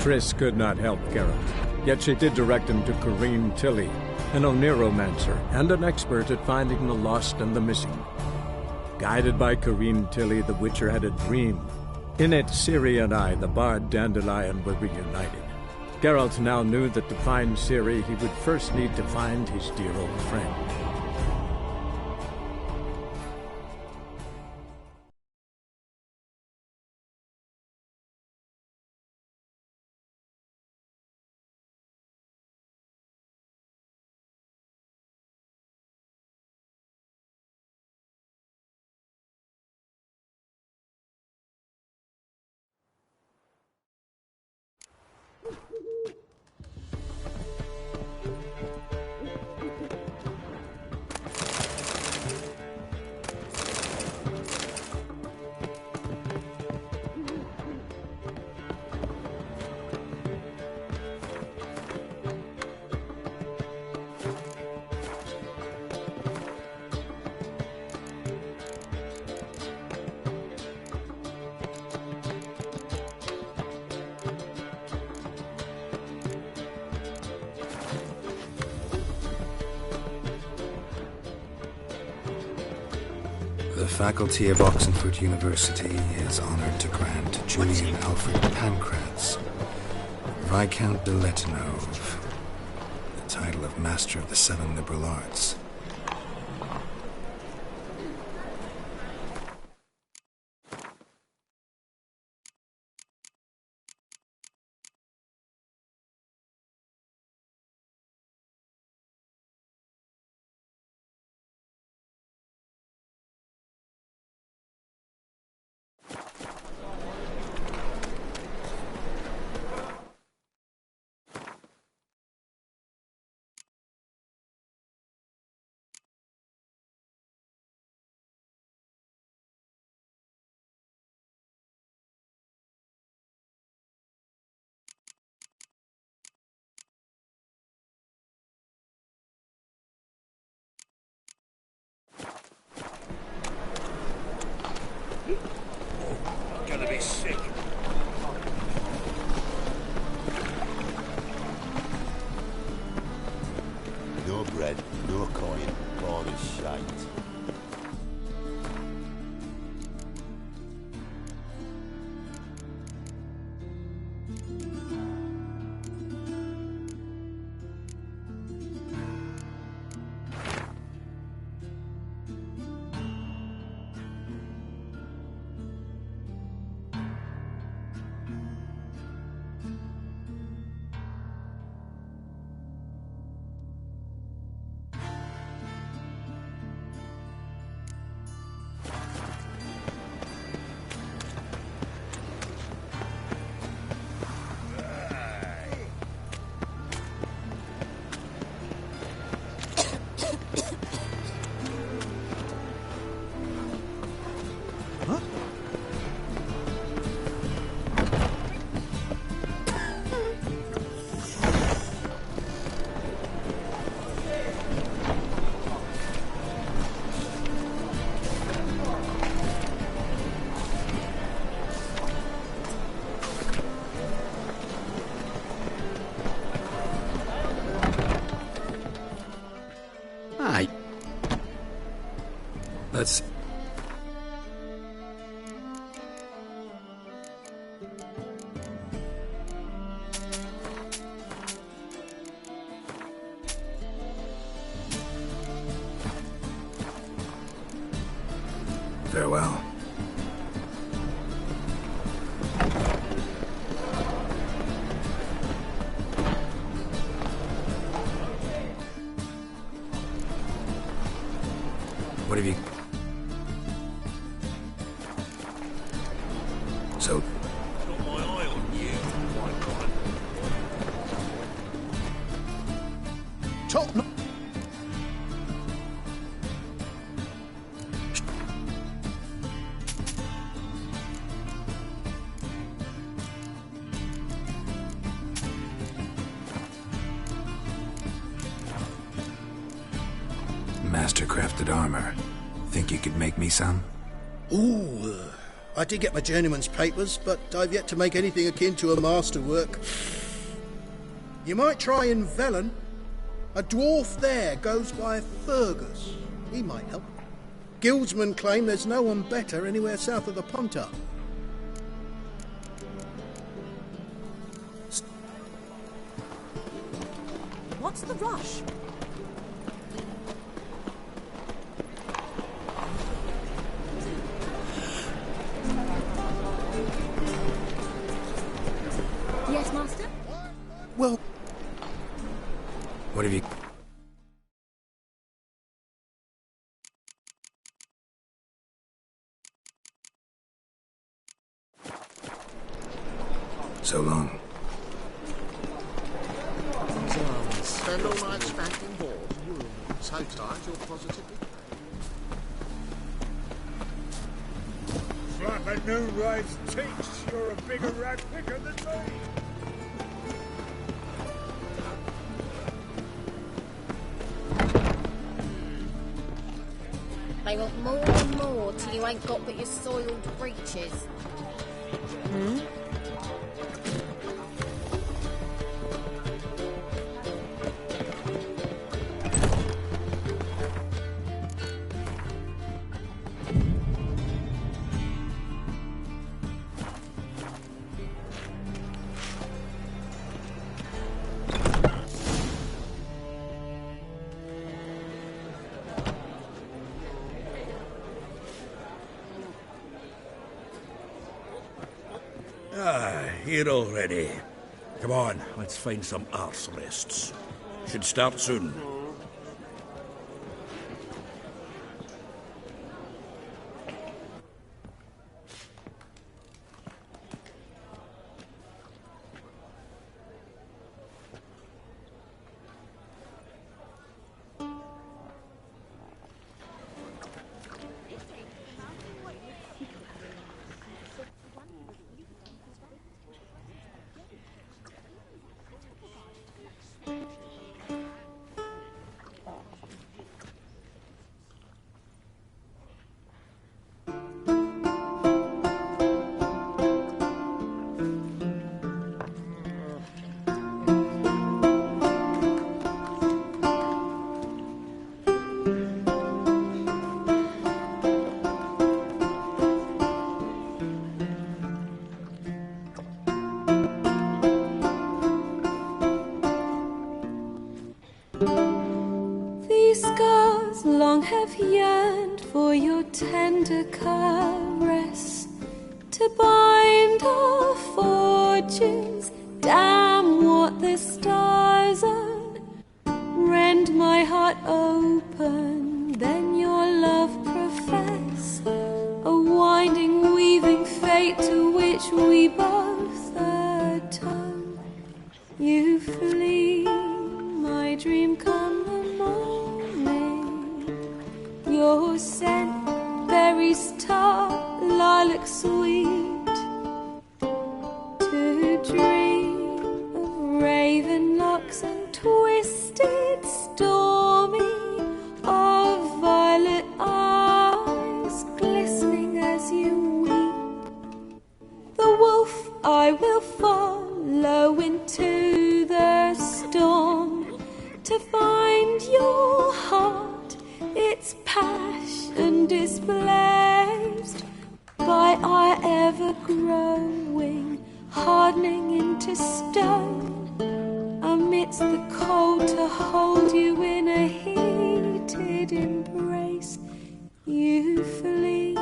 Triss could not help Geralt, yet she did direct him to Corrine Tilly, an Oniromancer and an expert at finding the lost and the missing. Guided by Corrine Tilly, the Witcher had a dream. In it, Ciri and I, the bard Dandelion, were reunited. Geralt now knew that to find Ciri, he would first need to find his dear old friend. The faculty of Oxenford University is honored to grant Julian Alfred Pancratz, Viscount de Letonove, the title of Master of the Seven Liberal Arts. Gonna be sick. No bread, no coin, all is shite. Let's... Farewell. What have you... So... Got my eye on you, my God. Top no Master-crafted armor. Think you could make me some? Ooh, I did get my journeyman's papers, but I've yet to make anything akin to a masterwork. You might try in Velen. A dwarf there goes by Fergus. He might help. Guildsmen claim there's no one better anywhere south of the Pontar. What's the rush? Yes, Master? Well, What have you... So long. Spend all night spanking board. So tired you're positively... Slap a new ride's teeth. You're a bigger rat picker than me. They want more and more till you ain't got but your soiled breeches. Here already. Come on, let's find some arse rests. Should start soon. These scars long have yearned for your tender caress, to bind our fortunes. Damn what the stars are. Rend my heart open, then your love profess, a winding, weaving fate to which we both atone. You flee, my dream come the morning. Your scent, berries tart, lilac sweet. To dream of raven locks and twisted, stormy, of violet eyes glistening as you weep. The wolf I will follow into the storm, to find your heart, its passion displaced by our ever-growing, hardening into stone, amidst the cold to hold you in a heated embrace. You flee,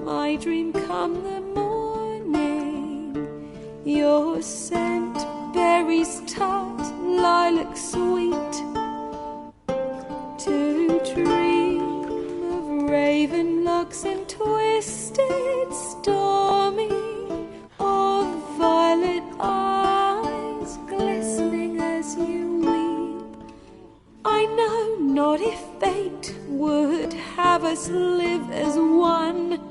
my dream come the morning, your scent, berries tart, lilac sweet. To dream of raven locks and twisted, stormy, of violet eyes glistening as you weep. I know not if fate would have us live as one,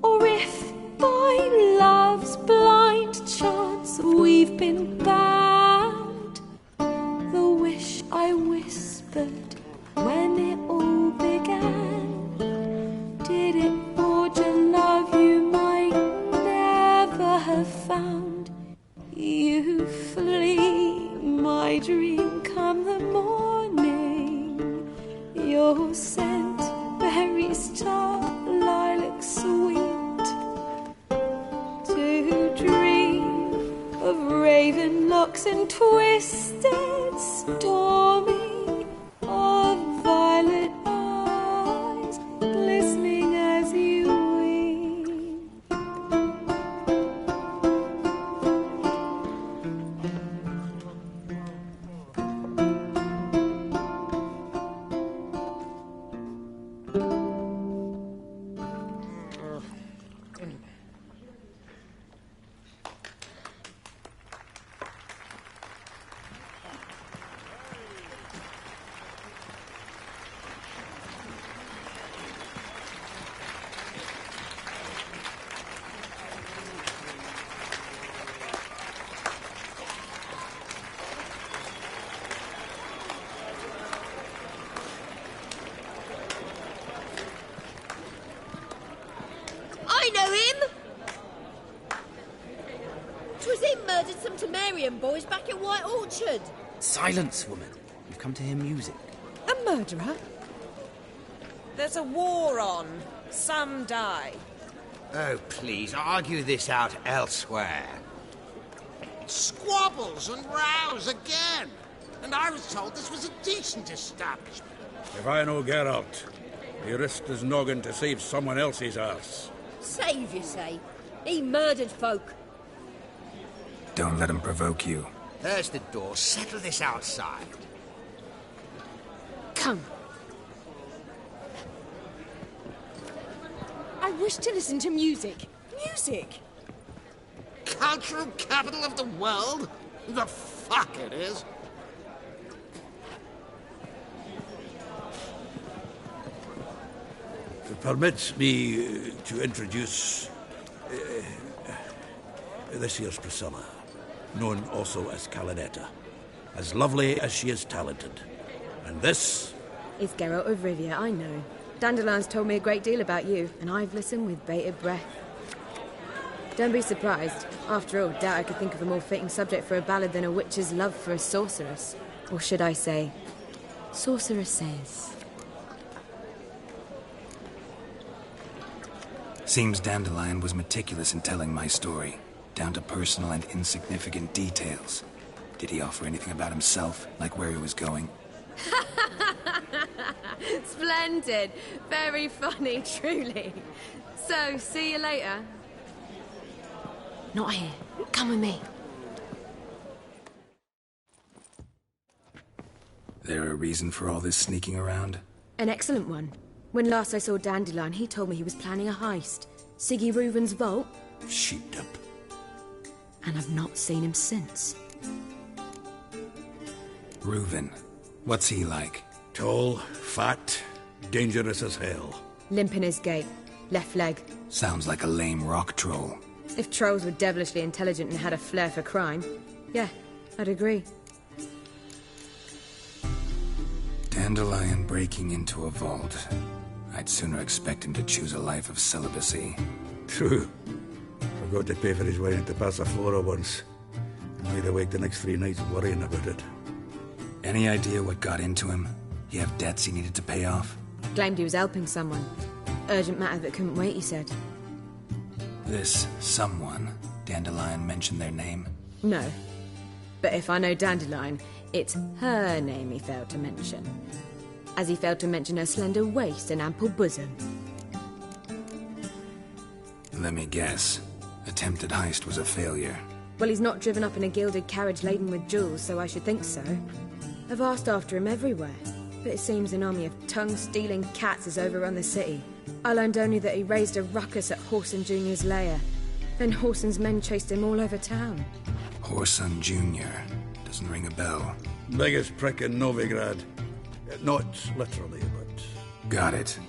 or if by love's blind chance we've been bound. The wish I whispered when it all began, did it forge a love you sound. You flee, my dream, come the morning. Your scent, berry star, lilac sweet. To dream of raven locks and twisted stormy, of violet eyes glistening as you weep. I know him! 'Twas him murdered some Temerian boys back at White Orchard. Silence, woman. You've come to hear music. A murderer? There's a war on. Some die. Oh, please, argue this out elsewhere. Squabbles and rows again. And I was told this was a decent establishment. If I know Geralt, he risked his noggin to save someone else's arse. Save, you say? He murdered folk. Don't let him provoke you. There's the door. Settle this outside. Come. I wish to listen to music. Music! Cultural capital of the world? The fuck it is. Permit me to introduce this here's Priscilla, known also as Calinetta, as lovely as she is talented. And this is Geralt of Rivia, I know. Dandelion's told me a great deal about you, and I've listened with bated breath. Don't be surprised. After all, doubt I could think of a more fitting subject for a ballad than a witch's love for a sorceress. Or should I say, sorceresses. Seems Dandelion was meticulous in telling my story, down to personal and insignificant details. Did he offer anything about himself, like where he was going? Splendid. Very funny, truly. So, see you later. Not here. Come with me. There a reason for all this sneaking around? An excellent one. When last I saw Dandelion, he told me he was planning a heist. Siggy Reuven's vault. sheeped up. And I've not seen him since. Reuven. What's he like? Tall, fat, dangerous as hell. Limp in his gait. Left leg. Sounds like a lame rock troll. If trolls were devilishly intelligent and had a flair for crime, yeah, I'd agree. Dandelion breaking into a vault. I'd sooner expect him to choose a life of celibacy. True. Forgot to pay for his wedding to Passaflora once. Laid awake the next 3 nights worrying about it. Any idea what got into him? He have debts he needed to pay off? Claimed he was helping someone. Urgent matter that couldn't wait, he said. This someone, Dandelion mentioned their name? No. But if I know Dandelion, it's her name he failed to mention. As he failed to mention her slender waist and ample bosom. Let me guess. Attempted heist was a failure. Well, he's not driven up in a gilded carriage laden with jewels, so I should think so. I've asked after him everywhere, but it seems an army of tongue-stealing cats has overrun the city. I learned only that he raised a ruckus at Whoreson Jr.'s lair. Then Whoreson's men chased him all over town. Whoreson Jr. Doesn't ring a bell. Biggest prick in Novigrad. Not literally, but... Got it.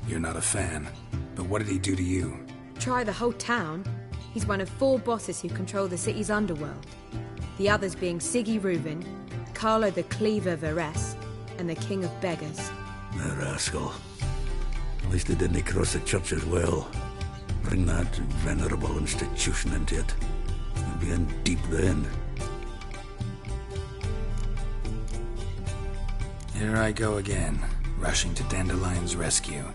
You're not a fan. But what did he do to you? Try the whole town. He's one of 4 bosses who control the city's underworld. The others being Siggy Reuven, Carlo the Cleaver Varese, and the King of Beggars. The rascal. At least he didn't cross the church as well. Bring that venerable institution into it. be in deep then. Here I go again, rushing to Dandelion's rescue.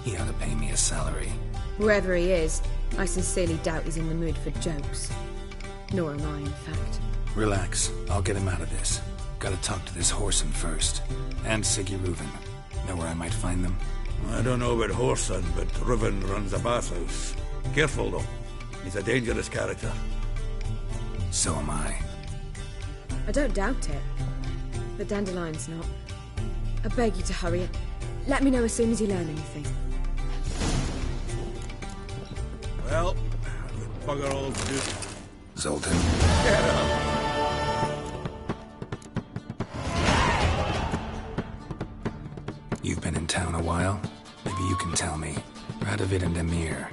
He ought to pay me a salary. Whoever he is, I sincerely doubt he's in the mood for jokes. Nor am I, in fact. Relax, I'll get him out of this. Gotta talk to this Whoreson first. And Siggy Reuven. Know where I might find them? I don't know about Whoreson, but Reuven runs a bathhouse. Careful, though. He's a dangerous character. So am I. I don't doubt it. But Dandelion's not. I beg you to hurry. Let me know as soon as you learn anything. Well, bugger all to do. Zoltan. Get up! You've been in town a while? Maybe you can tell me. Radovid and Emir.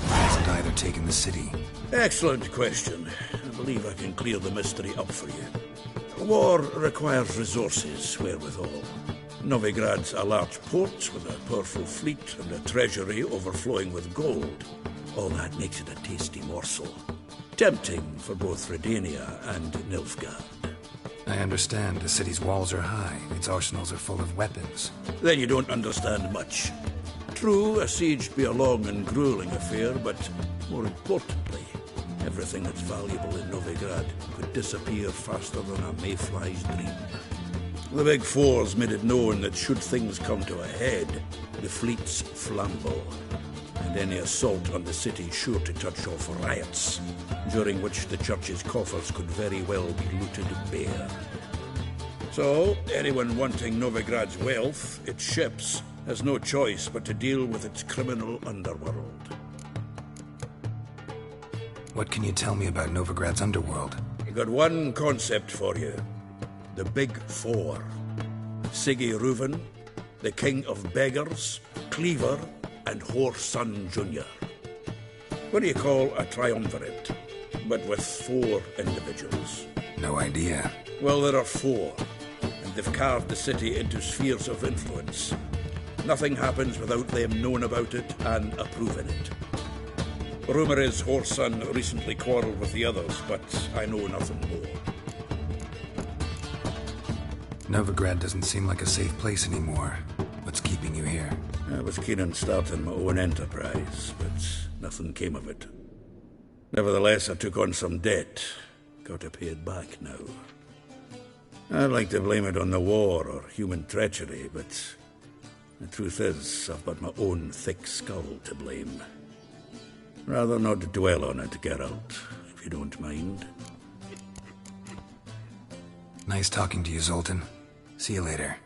Why hasn't either taken the city? Excellent question. I believe I can clear the mystery up for you. War requires resources, wherewithal. Novigrad's a large port with a powerful fleet and a treasury overflowing with gold. All that makes it a tasty morsel. Tempting for both Redania and Nilfgaard. I understand the city's walls are high, its arsenals are full of weapons. Then you don't understand much. True, a siege be a long and grueling affair, but more importantly, everything that's valuable in Novigrad could disappear faster than a mayfly's dream. The Big Four's made it known that should things come to a head, the fleet's flambeau, and any assault on the city sure to touch off riots, during which the church's coffers could very well be looted bare. So, anyone wanting Novigrad's wealth, its ships, has no choice but to deal with its criminal underworld. What can you tell me about Novigrad's underworld? I got one concept for you. The Big Four. Siggy Reuven, the King of Beggars, Cleaver, and Whoreson Jr. What do you call a triumvirate, but with 4 individuals? No idea. Well, there are 4, and they've carved the city into spheres of influence. Nothing happens without them knowing about it and approving it. Rumour is Whoreson recently quarrelled with the others, but I know nothing more. Novigrad doesn't seem like a safe place anymore. What's keeping you here? I was keen on starting my own enterprise, but nothing came of it. Nevertheless, I took on some debt. Got to pay it back now. I'd like to blame it on the war or human treachery, but the truth is, I've got my own thick skull to blame. Rather not dwell on it, Geralt, if you don't mind. Nice talking to you, Zoltan. See you later.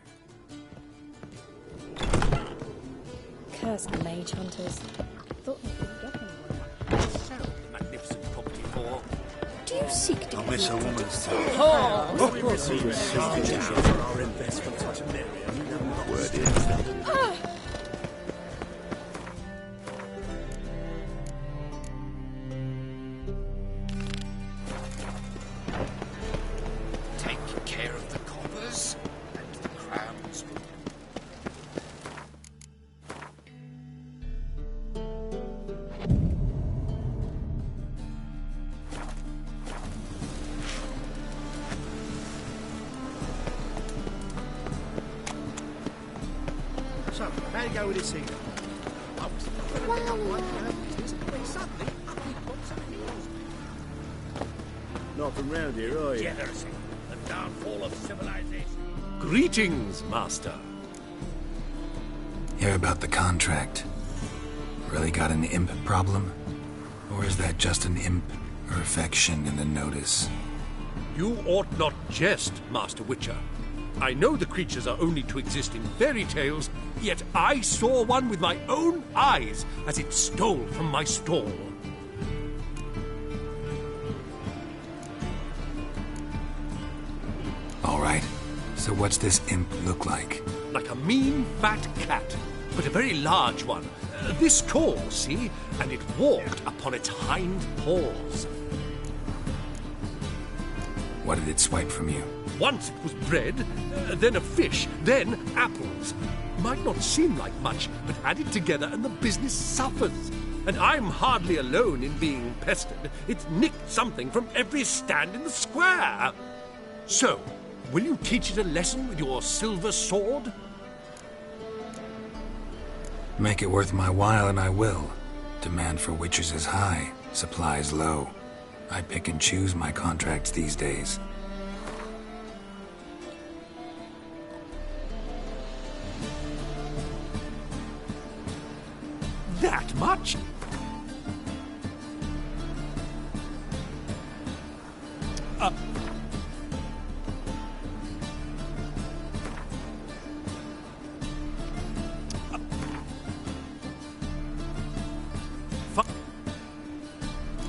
Cursed mage hunters. Thought they could get anywhere. Magnificent property for. Do you seek to... I'll miss a woman's time. Oh, of course we receive for our investment at Miriam. Word is. Take care of the coppers and the crowns. So, how'd it go with this evening? Not from round here, are you? Degeneracy, the downfall of civilization. Greetings, Master. Hear about the contract. Really got an imp problem? Or is that just an imp or affection in the notice? You ought not jest, Master Witcher. I know the creatures are only to exist in fairy tales, yet I saw one with my own eyes as it stole from my stall. All right. So what's this imp look like? Like a mean, fat cat, but a very large one. This tall, see? And it walked upon its hind paws. What did it swipe from you? Once it was bread, then a fish, then apples. Might not seem like much, but added together and the business suffers. And I'm hardly alone in being pestered. It's nicked something from every stand in the square. So, will you teach it a lesson with your silver sword? Make it worth my while and I will. Demand for witchers is high, supplies low. I pick and choose my contracts these days. That much?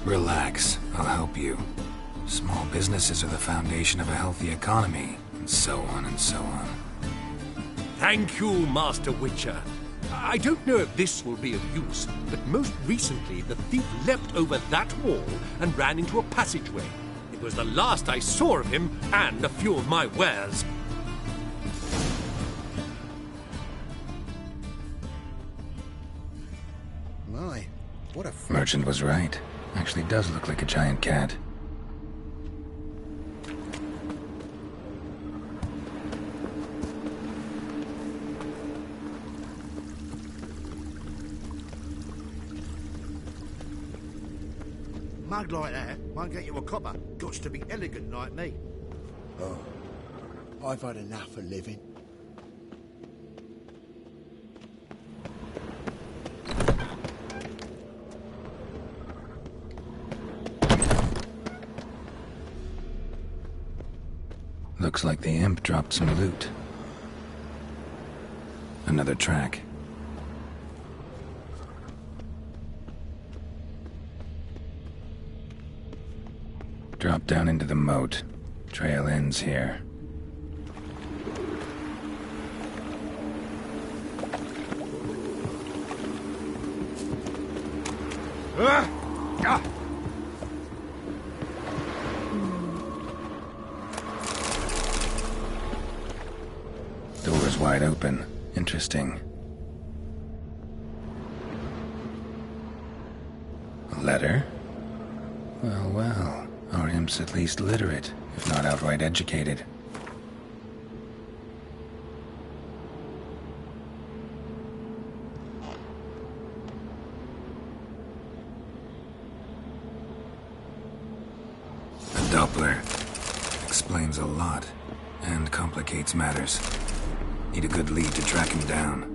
Relax, I'll help you. Small businesses are the foundation of a healthy economy, and so on and so on. Thank you, Master Witcher. I don't know if this will be of use, but most recently the thief leapt over that wall and ran into a passageway. It was the last I saw of him and a few of my wares. My, what a... Merchant was right. Actually does look like a giant cat. Mug like that won't get you a copper. Gots to be elegant like me. Oh, I've had enough of living. Looks like the imp dropped some loot. Another track. Drop down into the moat. Trail ends here. Door's wide open. Interesting. A letter? Well, well. Our imp's at least literate, if not outright educated. A Doppler. Explains a lot, and complicates matters. Need a good lead to track him down.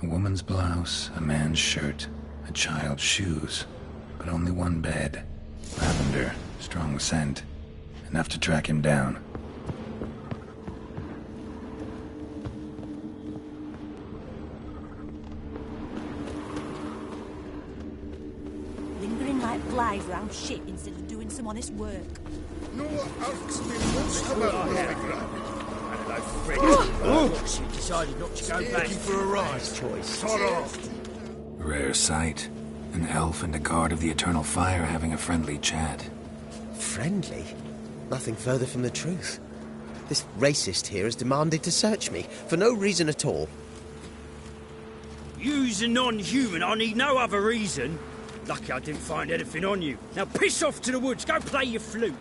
A woman's blouse, a man's shirt, a child's shoes, but only one bed. Lavender, strong scent, enough to track him down. Lingering like flies round shit instead of doing some honest work. No irks me most about Novigrad. She decided not to go back for a ride. Choice. Rare sight. An elf and a guard of the Eternal Fire having a friendly chat. Friendly? Nothing further from the truth. This racist here has demanded to search me, for no reason at all. You's a non-human, I need no other reason. Lucky I didn't find anything on you. Now piss off to the woods, go play your flute.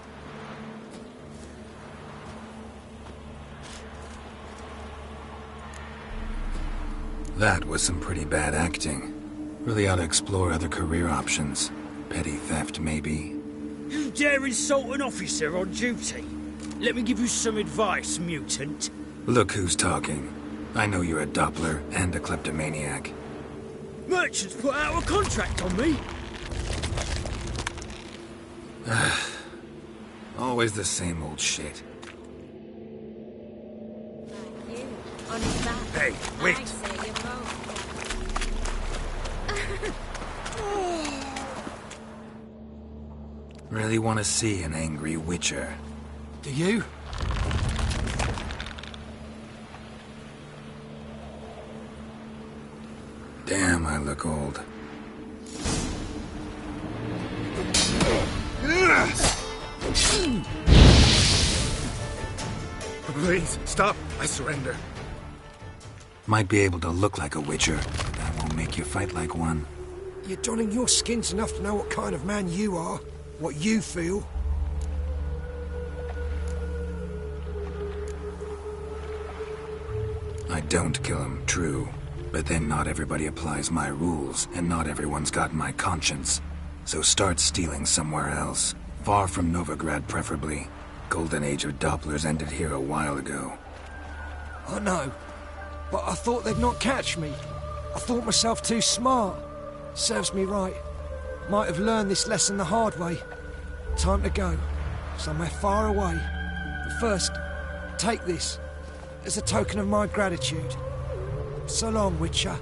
That was some pretty bad acting. Really ought to explore other career options. Petty theft, maybe. You dare insult an officer on duty? Let me give you some advice, mutant. Look who's talking. I know you're a Doppler and a kleptomaniac. Merchants put out a contract on me. Always the same old shit. On his back. Hey, wait. I say you both. Really want to see an angry Witcher. Do you? Damn, I look old. Please, stop. I surrender. Might be able to look like a Witcher, but that won't make you fight like one. You're donning your skins enough to know what kind of man you are, what you feel. I don't kill him, true. But then not everybody applies my rules, and not everyone's got my conscience. So start stealing somewhere else. Far from Novigrad, preferably. Golden age of Dopplers ended here a while ago. I know, but I thought they'd not catch me. I thought myself too smart. Serves me right. Might have learned this lesson the hard way. Time to go. Somewhere far away. But first, take this as a token of my gratitude. So long, Witcher.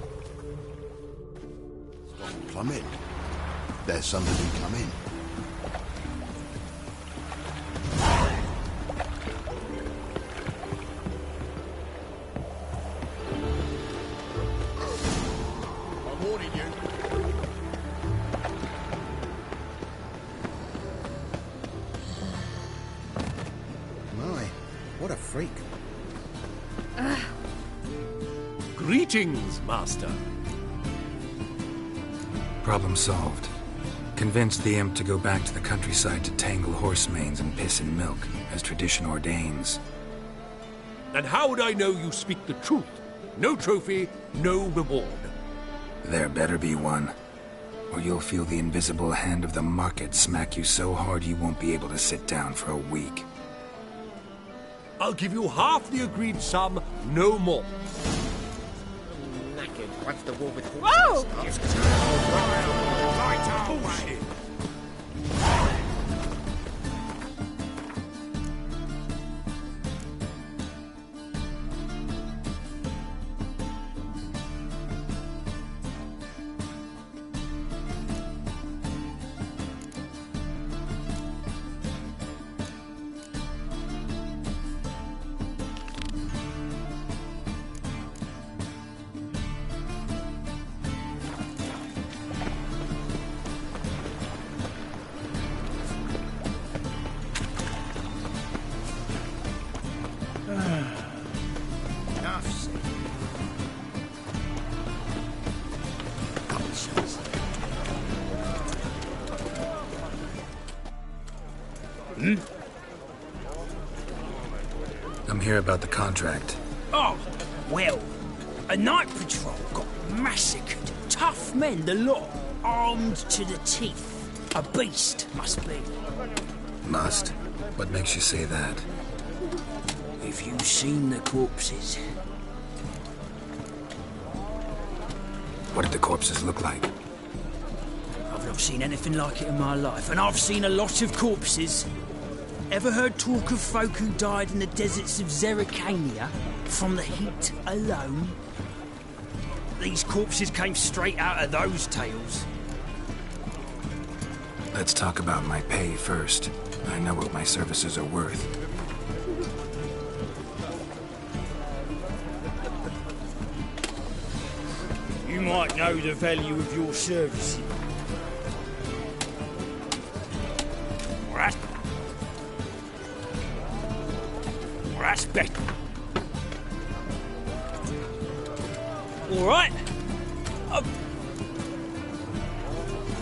Plumb in. There's somebody come in. I'm warning you. My, what a freak. Greetings, Master. Problem solved. Convinced the imp to go back to the countryside to tangle horse manes and piss in milk, as tradition ordains. And how would I know you speak the truth? No trophy, no reward. There better be one. Or you'll feel the invisible hand of the market smack you so hard you won't be able to sit down for a week. I'll give you half the agreed sum, no more. Once the war with Whoa! Bullshit. I'm here about the contract. Oh, well, a night patrol got massacred. Tough men, the lot, armed to the teeth. A beast, must be. Must? What makes you say that? If you've seen the corpses. What did the corpses look like? I've not seen anything like it in my life, and I've seen a lot of corpses. Ever heard talk of folk who died in the deserts of Zerrikania from the heat alone? These corpses came straight out of those tales. Let's talk about my pay first. I know what my services are worth. You might know the value of your services. That's better. All right.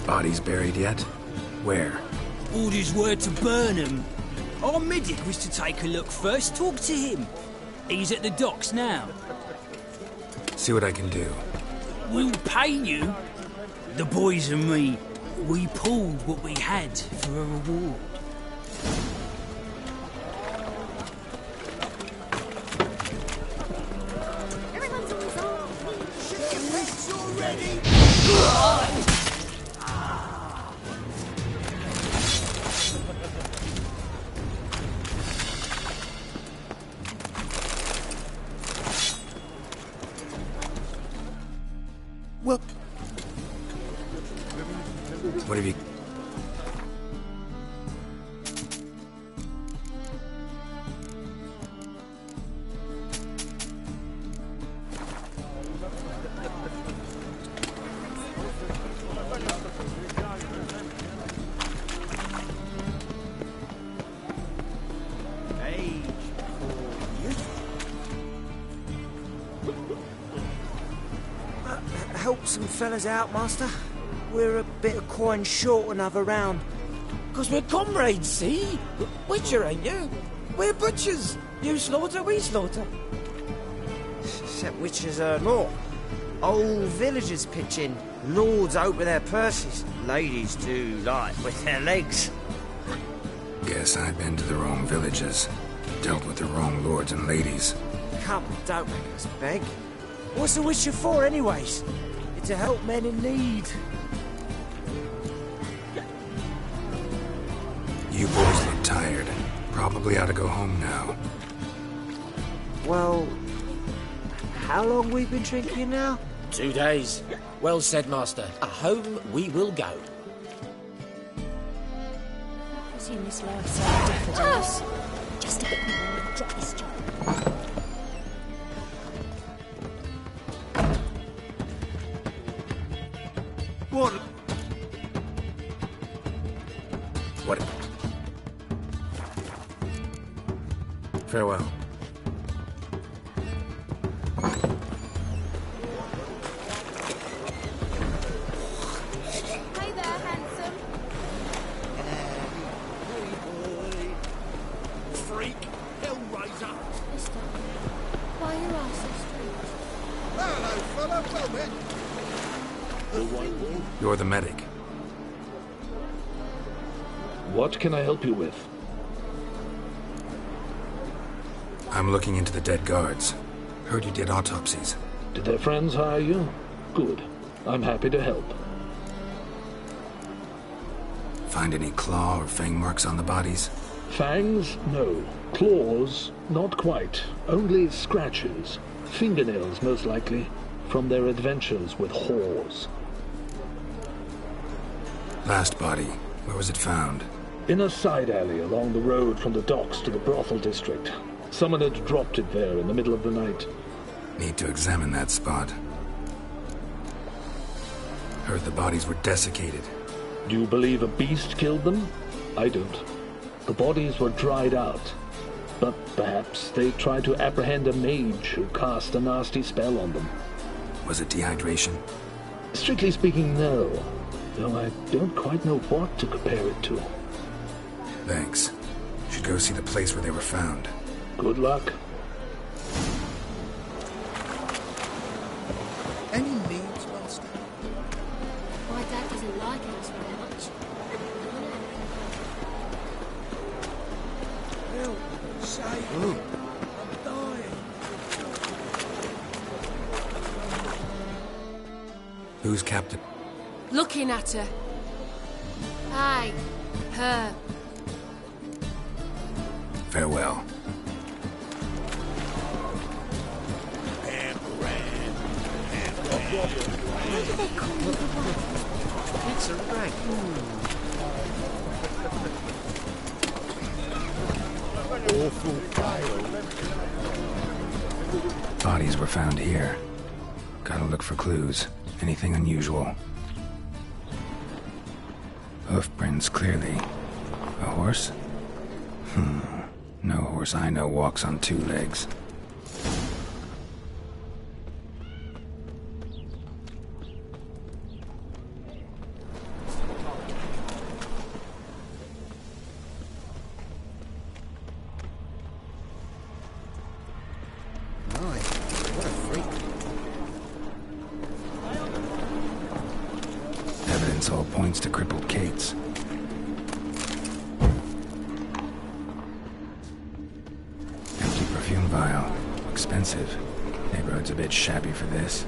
Bodies buried yet? Where? Orders were to burn him. Our medic was to take a look first. Talk to him. He's at the docks now. See what I can do. We'll pay you. The boys and me, we pulled what we had for a reward. What have you... Help some fellas out, Master. We're a bit of coin short another round. 'Cause we're comrades, see? Witcher, ain't you? We're butchers. You slaughter, we slaughter. Except witches earn more. Old villagers pitch in. Lords open their purses. Ladies do like with their legs. Guess I've been to the wrong villages. Dealt with the wrong lords and ladies. Come, don't make us beg. What's the witcher for, anyways? It's to help men in need. You boys look tired. Probably ought to go home now. Well, how long we been drinking now? 2 days. Well said, Master. Home we will go. I've seen this life so different. Just a bit more and drop this job. What? What? Farewell. Hey there, handsome. Freak! Hellraiser! Mister, why are you all so strange? Hello, fella. Well met. You're the medic. What can I help you with? I'm looking into the dead guards. Heard you did autopsies. Did their friends hire you? Good. I'm happy to help. Find any claw or fang marks on the bodies? Fangs? No. Claws? Not quite. Only scratches. Fingernails, most likely. From their adventures with whores. Last body. Where was it found? In a side alley along the road from the docks to the brothel district. Someone had dropped it there in the middle of the night. Need to examine that spot. Heard the bodies were desiccated. Do you believe a beast killed them? I don't. The bodies were dried out. But perhaps they tried to apprehend a mage who cast a nasty spell on them. Was it dehydration? Strictly speaking, no. Though I don't quite know what to compare it to. Thanks. Should go see the place where they were found. Good luck. Any needs, Master? My dad doesn't like us very much. Help, save me. I'm dying. Who's captain? Looking at her. Aye, her. Farewell. Why do they call me the wife? It's a rag. Awful tale. Bodies were found here. Gotta look for clues. Anything unusual. Hoof prints, clearly. A horse? No horse I know walks on 2 legs. What a freak. Evidence all points to crippled Kate's. Empty perfume vial. Expensive. Neighborhood's a bit shabby for this.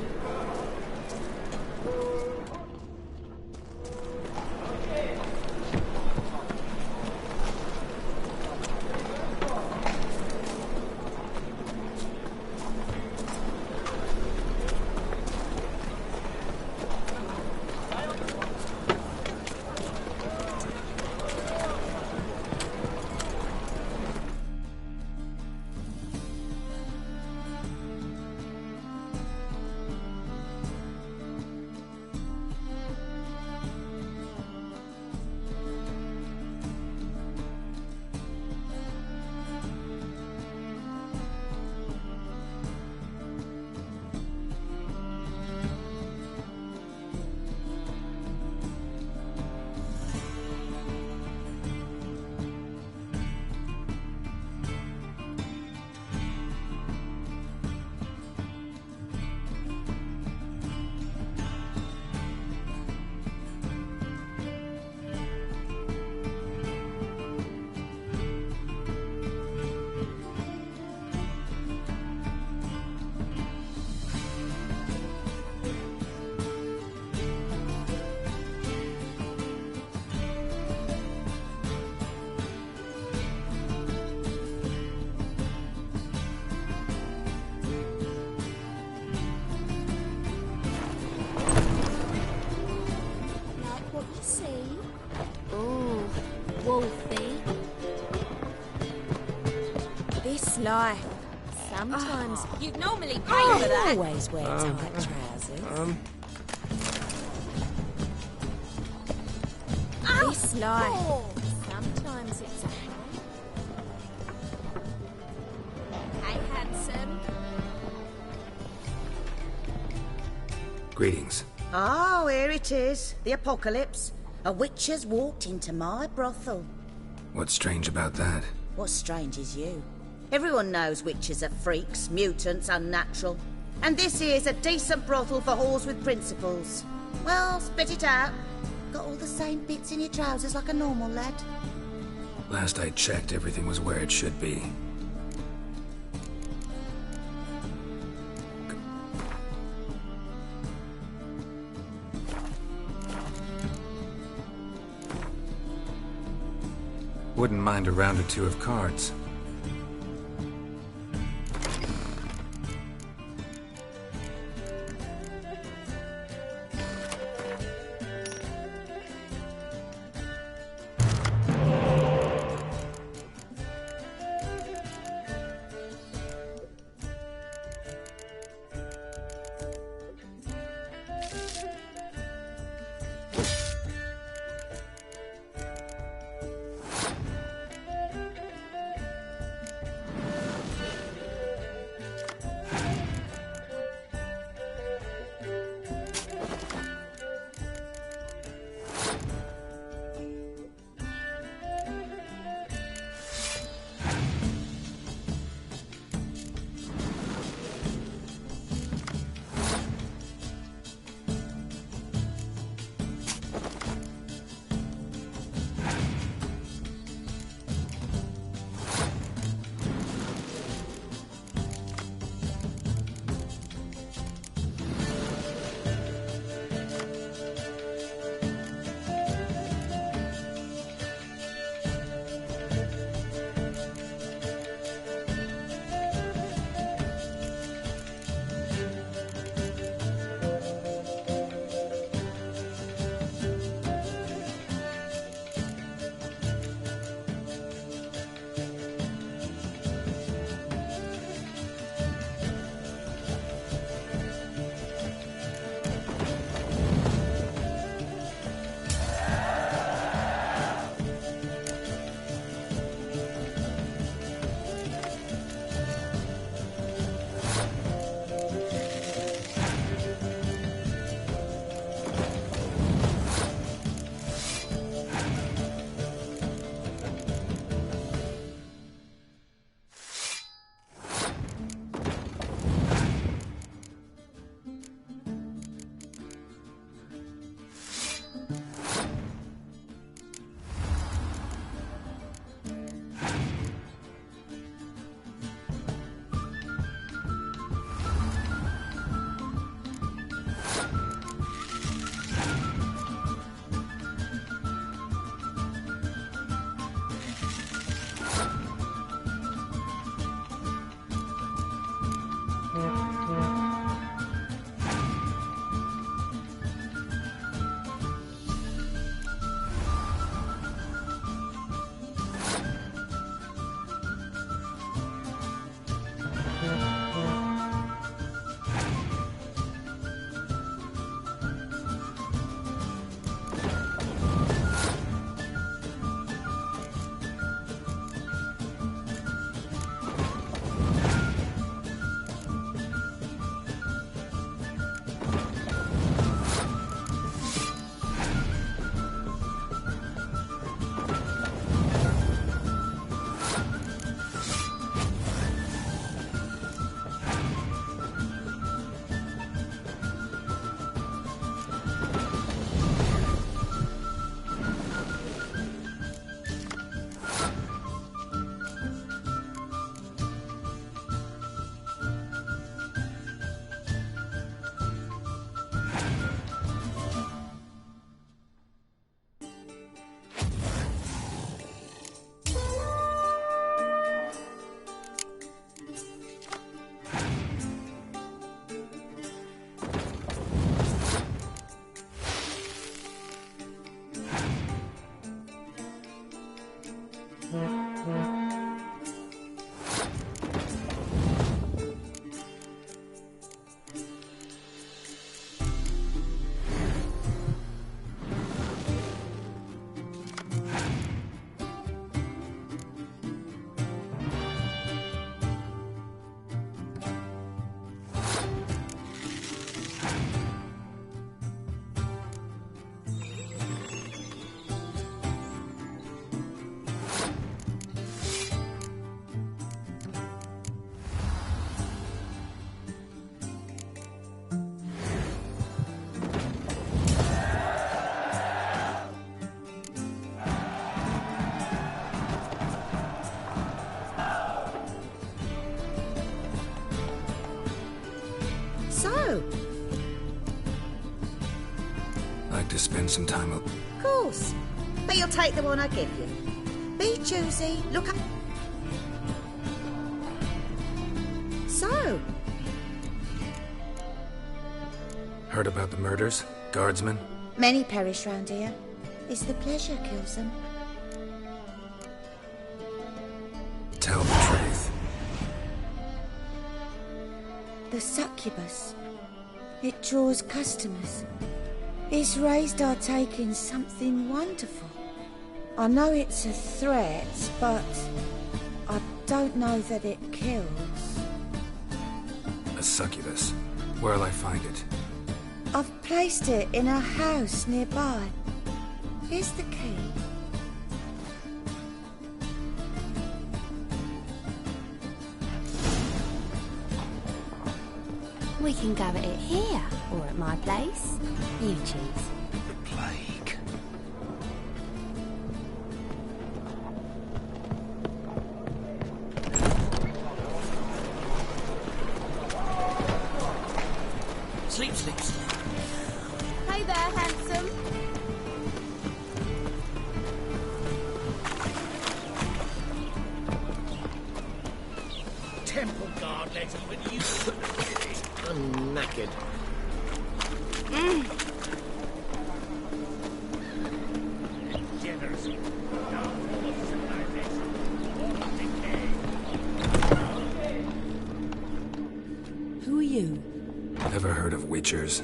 see? Ooh, wolfie. This life. Sometimes You'd normally pay for that. always wear tight trousers. This life. Sometimes it's a Hey, handsome. Greetings. Oh, here it is. The apocalypse. A witch has walked into my brothel. What's strange about that? What's strange is you. Everyone knows witches are freaks, mutants, unnatural. And this here's a decent brothel for whores with principles. Well, spit it out. Got all the same bits in your trousers like a normal lad. Last I checked, everything was where it should be. Wouldn't mind a round or two of cards. some time. Of course. But you'll take the one I give you. Be choosy. Look up. So. Heard about the murders? Guardsmen? Many perish round here. It's the pleasure kills them. Tell the truth. The succubus. It draws customers. It's raised our take in something wonderful. I know it's a threat, but I don't know that it kills. A succubus. Where'll I find it? I've placed it in a house nearby. Here's the key. We can go at it here, or at my place. You choose. The plague. Sleep, sleep, sleep. Hey there, handsome. Temple guard let even you. I'm knackered. Generous. Who are you? Ever heard of witchers?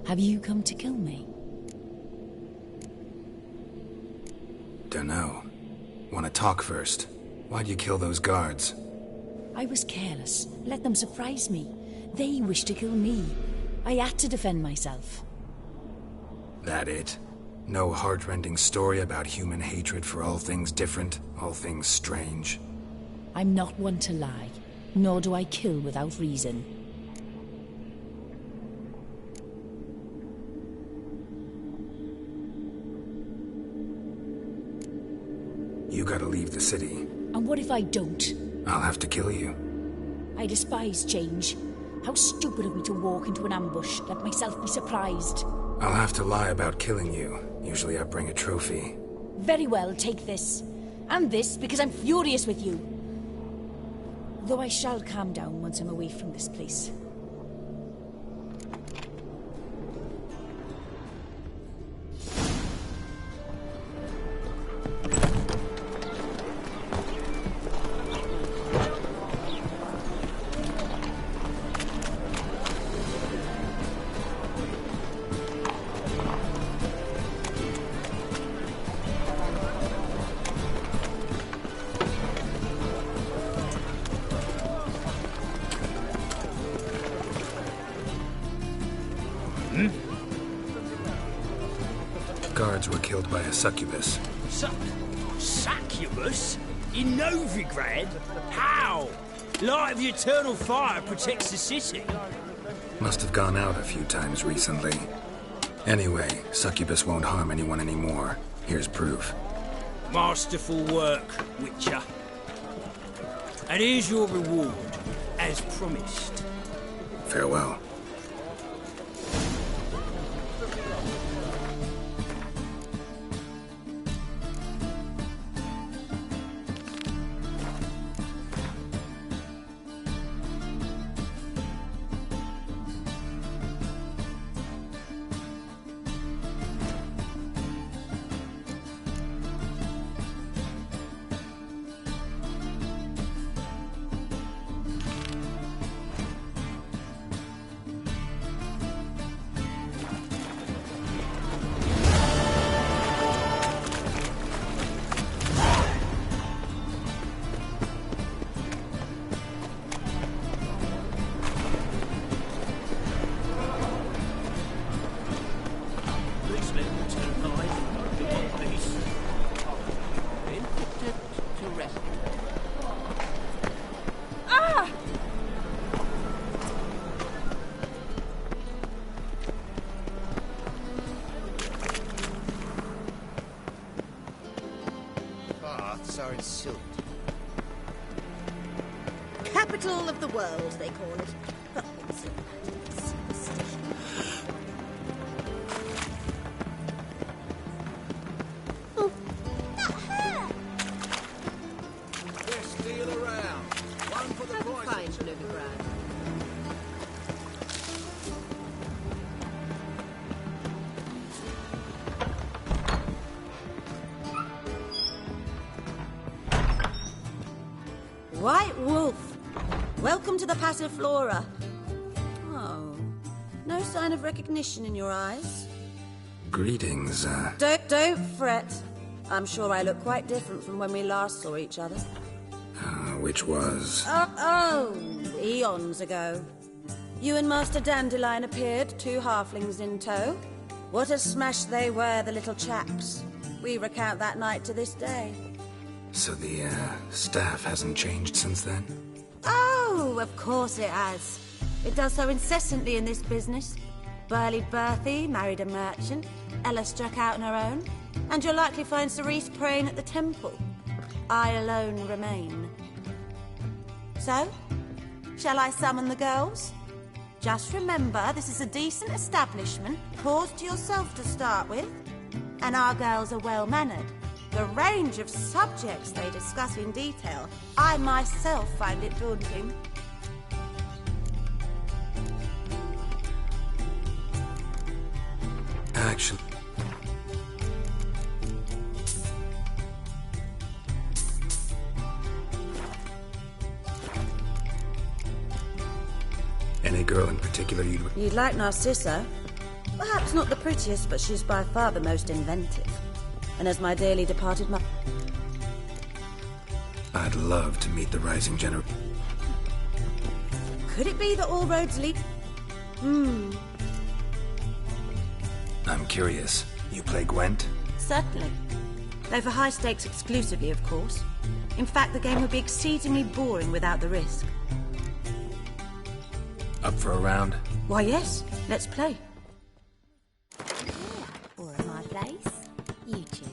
Have you come to kill me? Dunno. Wanna talk first? Why'd you kill those guards? I was careless. Let them surprise me. They wished to kill me. I had to defend myself. That it? No heartrending story about human hatred for all things different, all things strange? I'm not one to lie, nor do I kill without reason. You gotta leave the city. And what if I don't? I'll have to kill you. I despise change. How stupid of me to walk into an ambush, let myself be surprised. I'll have to lie about killing you. Usually I bring a trophy. Very well, take this. And this, because I'm furious with you. Though I shall calm down once I'm away from this place. Guards were killed by a succubus. Succubus? In Novigrad? How? Light of the eternal fire protects the city. Must have gone out a few times recently. Anyway, succubus won't harm anyone anymore. Here's proof. Masterful work, Witcher. And here's your reward, as promised. Farewell. Are in silk. Capital of the world, they call it. But what's it matter? Superstition. White Wolf, welcome to the Passiflora. Oh, no sign of recognition in your eyes. Greetings, Don't fret. I'm sure I look quite different from when we last saw each other. Which was? Eons ago. You and Master Dandelion appeared, 2 halflings in tow. What a smash they were, the little chaps. We recount that night to this day. So the, staff hasn't changed since then? Oh, of course it has. It does so incessantly in this business. Burly Berthy married a merchant, Ella struck out on her own, and you'll likely find Cerise praying at the temple. I alone remain. So, shall I summon the girls? Just remember, this is a decent establishment. Pause to yourself to start with. And our girls are well-mannered. The range of subjects they discuss in detail, I myself find it daunting. Actually... Any girl in particular You'd like Narcissa? Perhaps not the prettiest, but she's by far the most inventive. And as my dearly departed mother... I'd love to meet the rising generation. Could it be that all roads lead... I'm curious. You play Gwent? Certainly. Though for high stakes exclusively, of course. In fact, the game would be exceedingly boring without the risk. Up for a round? Why, yes. Let's play. Or at my place, you choose.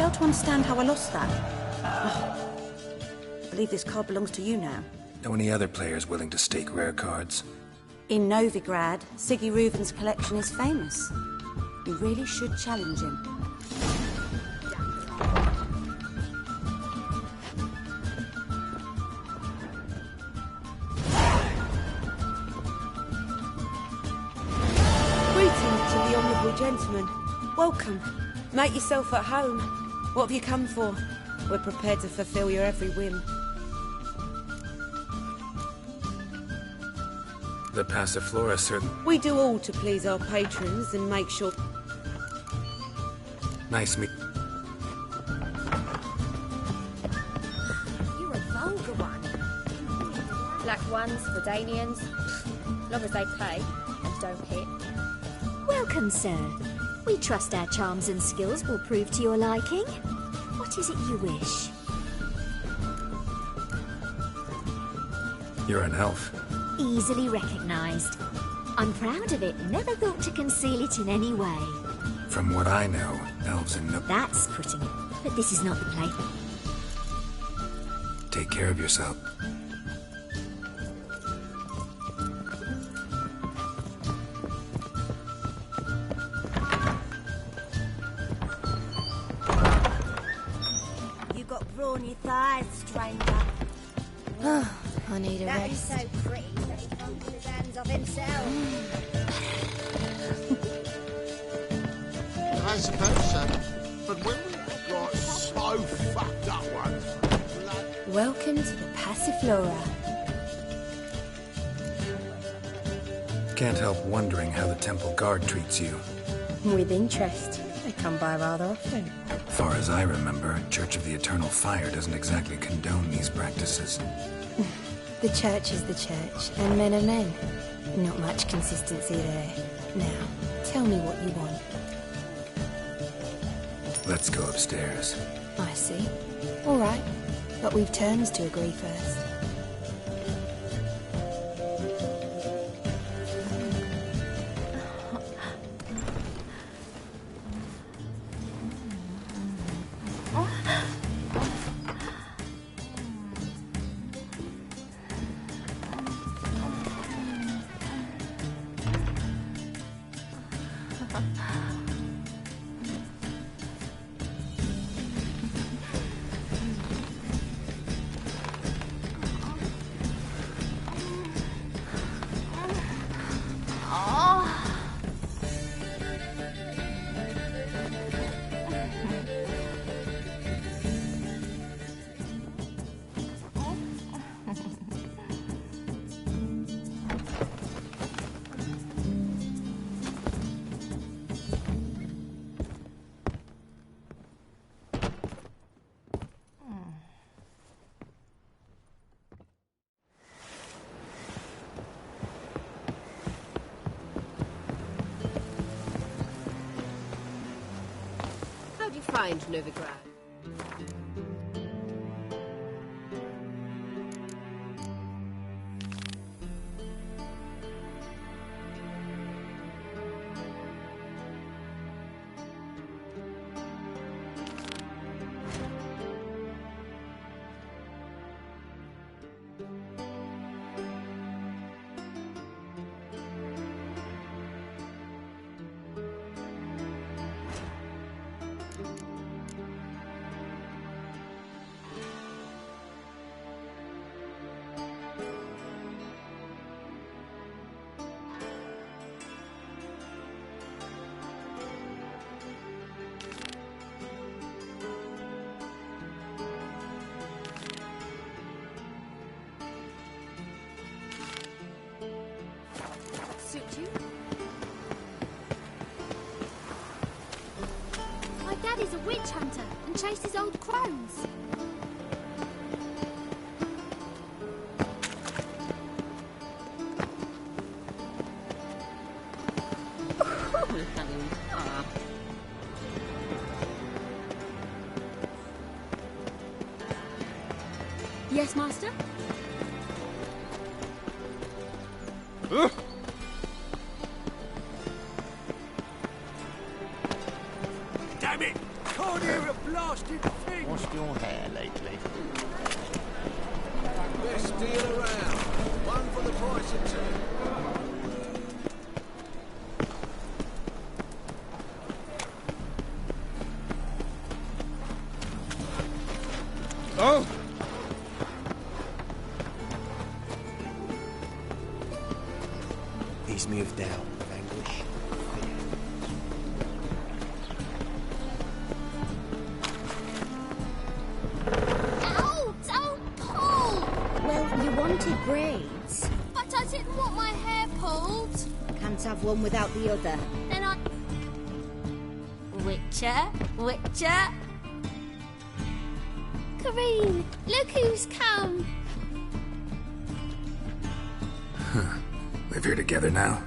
fail to understand how I lost that. Oh, I believe this card belongs to you now. Know any other players willing to stake rare cards? In Novigrad, Siggy Reuven's collection is famous. You really should challenge him. Greetings to the honourable gentlemen. Welcome. Make yourself at home. What have you come for? We're prepared to fulfil your every whim. The Passiflora certain... We do all to please our patrons and make sure... Nice meet... You're a vulgar one. Black ones for Danians. Long as they pay and don't hit. Welcome, sir. We trust our charms and skills will prove to your liking. What is it you wish? You're an elf. Easily recognised. I'm proud of it. Never thought to conceal it in any way. From what I know, elves and no... That's putting it. But this is not the place. Take care of yourself. You got brawny thighs, stranger. I need a That rest. is so pretty that he can't put his hands off himself. I suppose so. But when we got so fucked up once... Welcome to the Passiflora. Can't help wondering how the temple guard treats you. With interest. They come by rather often. Far as I remember, Church of the Eternal Fire doesn't exactly condone these practices. The church is the church, and men are men. Not much consistency there. Now, tell me what you want. Let's go upstairs. I see. All right. But we've terms to agree first. How do you find Novigrad? Suit you? My dad is a witch hunter and chases old crones. Yes, master? Damn it! Can't hear a blasted thing! Washed your hair lately? Best deal around. One for the price of two. Oh! He's moved out of anguish. Ow! Don't pull! Well, you wanted braids. But I didn't want my hair pulled. Can't have one without the other. Then I... Witcher? Witcher? Kareen, look who's come. Live here together now?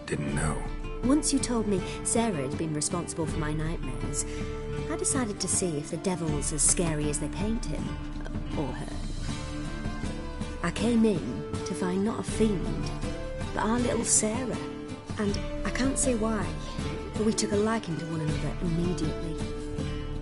Didn't know. Once you told me Sarah had been responsible for my nightmares, I decided to see if the devil's as scary as they paint him. Or her. I came in to find not a fiend, but our little Sarah. And I can't say why, but we took a liking to one another immediately.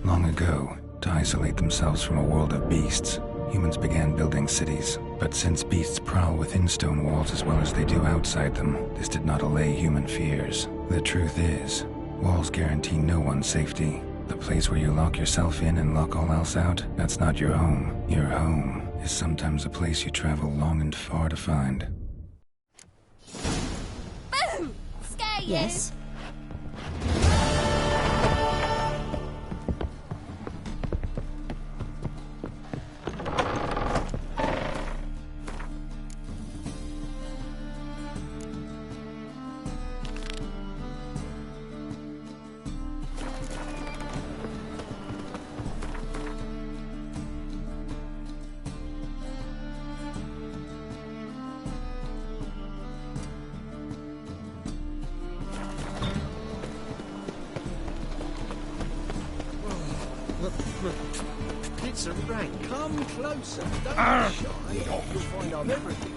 Long ago, to isolate themselves from a world of beasts, humans began building cities. But since beasts prowl within stone walls as well as they do outside them, this did not allay human fears. The truth is, walls guarantee no one's safety. The place where you lock yourself in and lock all else out, that's not your home. Your home is sometimes a place you travel long and far to find. Boo! Scare you? Yes? It's a rat. Come closer. Don't be shy. You'll find I'm everything.